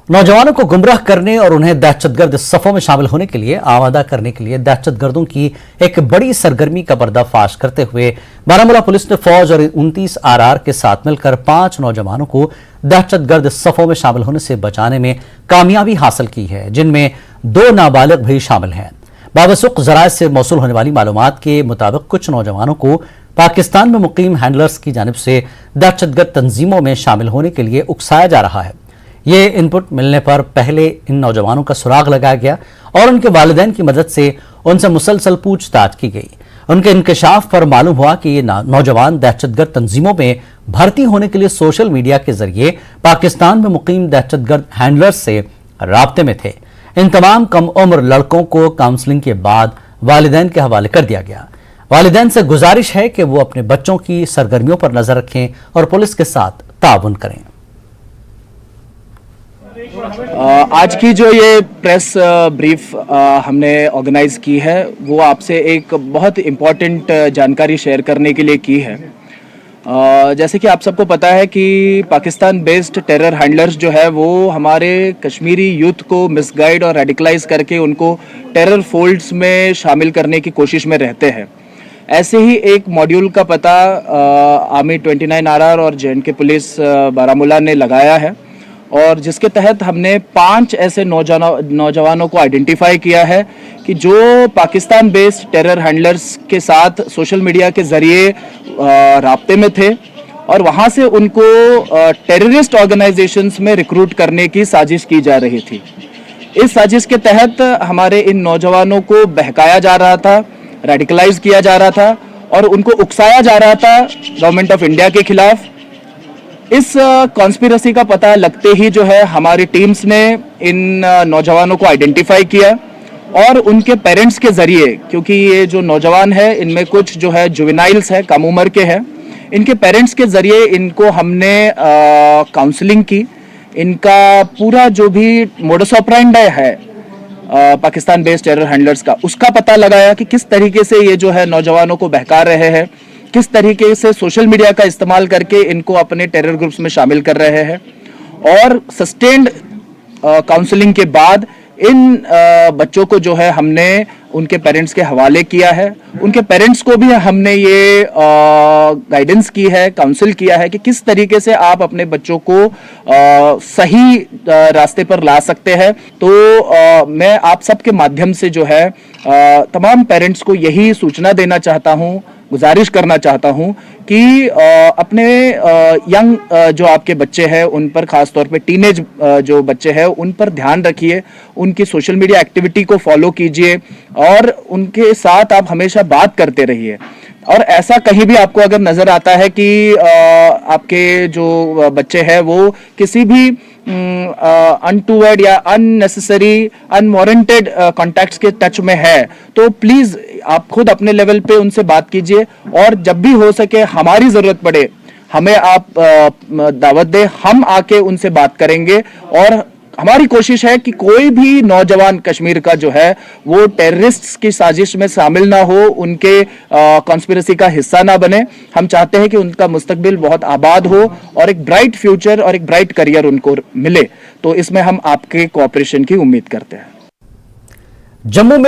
नौजवानों को गुमराह करने और उन्हें दहशतगर्द सफों में शामिल होने के लिए आमादा करने के लिए दहशतगर्दों की एक बड़ी सरगर्मी का पर्दाफाश करते हुए बारामूला पुलिस ने फौज और 29 आरआर के साथ मिलकर 5 नौजवानों को दहशतगर्द सफों में शामिल होने से बचाने में कामयाबी हासिल की है, जिनमें 2 नाबालिग भी शामिल हैं। बावसूख जराये से मौसूल होने वाली मालूमात के मुताबिक कुछ नौजवानों को पाकिस्तान में मुकीम हैंडलर्स की जानिब से दहशतगर्द तंजीमों में शामिल होने के लिए उकसाया जा रहा है। ये इनपुट मिलने पर पहले इन नौजवानों का सुराग लगाया गया और उनके वालिदैन की मदद से उनसे मुसलसल पूछताछ की गई। उनके इंकशाफ पर मालूम हुआ कि ये नौजवान दहशतगर्द तंजीमों में भर्ती होने के लिए सोशल मीडिया के जरिए पाकिस्तान में मुकीम दहशतगर्द हैंडलर्स से राब्ते में थे। इन तमाम कम उम्र लड़कों को काउंसलिंग के बाद वालिदैन के हवाले कर दिया गया। वालिदैन से गुजारिश है कि वो अपने बच्चों की सरगर्मियों पर नजर रखें और पुलिस के साथ ताउन करें। आज की जो ये प्रेस ब्रीफ हमने ऑर्गेनाइज की है वो आपसे एक बहुत इम्पॉर्टेंट जानकारी शेयर करने के लिए की है। जैसे कि आप सबको पता है कि पाकिस्तान बेस्ड टेरर हैंडलर्स जो है वो हमारे कश्मीरी यूथ को मिसगाइड और रेडिकलाइज करके उनको टेरर फोल्ड्स में शामिल करने की कोशिश में रहते हैं। ऐसे ही एक मॉड्यूल का पता आर्मी 29 आरआर और जे&के पुलिस बारामूला ने लगाया है और जिसके तहत हमने 5 ऐसे नौजवानों को आइडेंटिफाई किया है कि जो पाकिस्तान बेस्ड टेरर हैंडलर्स के साथ सोशल मीडिया के ज़रिए राब्ते में थे और वहाँ से उनको टेररिस्ट ऑर्गेनाइजेशंस में रिक्रूट करने की साजिश की जा रही थी। इस साजिश के तहत हमारे इन नौजवानों को बहकाया जा रहा था, रेडिकलाइज किया जा रहा था और उनको उकसाया जा रहा था गवर्नमेंट ऑफ इंडिया के खिलाफ। इस कॉन्स्पिरेसी का पता लगते ही जो है हमारी टीम्स ने इन नौजवानों को आइडेंटिफाई किया और उनके पेरेंट्स के ज़रिए, क्योंकि ये जो नौजवान है इनमें कुछ जो है जुवेनाइल्स है, कम उम्र के हैं, इनके पेरेंट्स के ज़रिए इनको हमने काउंसलिंग की। इनका पूरा जो भी मोडस ऑपरेंडी है पाकिस्तान बेस्ड टेरर हैंडलर्स का, उसका पता लगाया कि किस तरीके से ये जो है नौजवानों को बहका रहे हैं, किस तरीके से सोशल मीडिया का इस्तेमाल करके इनको अपने टेरर ग्रुप्स में शामिल कर रहे हैं। और सस्टेन्ड काउंसलिंग के बाद इन बच्चों को जो है हमने उनके पेरेंट्स के हवाले किया है। उनके पेरेंट्स को भी हमने ये गाइडेंस की है, काउंसिल किया है कि किस तरीके से आप अपने बच्चों को सही रास्ते पर ला सकते हैं। तो मैं आप सबके माध्यम से जो है तमाम पेरेंट्स को यही सूचना देना चाहता हूँ, गुजारिश करना चाहता हूं कि अपने यंग जो आपके बच्चे हैं उन पर, खास तौर पे टीनेज जो बच्चे हैं उन पर ध्यान रखिए, उनकी सोशल मीडिया एक्टिविटी को फॉलो कीजिए और उनके साथ आप हमेशा बात करते रहिए। और ऐसा कहीं भी आपको अगर नजर आता है कि आपके जो बच्चे हैं वो किसी भी अनटूवर्ड या अननेसेसरी अनवारंटेड कॉन्टैक्ट्स के टच में है, तो प्लीज आप खुद अपने लेवल पे उनसे बात कीजिए और जब भी हो सके हमारी जरूरत पड़े हमें आप दावत दें, हम आके उनसे बात करेंगे। और हमारी कोशिश है कि कोई भी नौजवान कश्मीर का जो है वो टेररिस्ट्स की साजिश में शामिल ना हो, उनके कॉन्स्पिरेसी का हिस्सा ना बने। हम चाहते हैं कि उनका मुस्तकबिल बहुत आबाद हो और एक ब्राइट फ्यूचर और एक ब्राइट करियर उनको मिले। तो इसमें हम आपके कोऑपरेशन की उम्मीद करते हैं। जम्मू में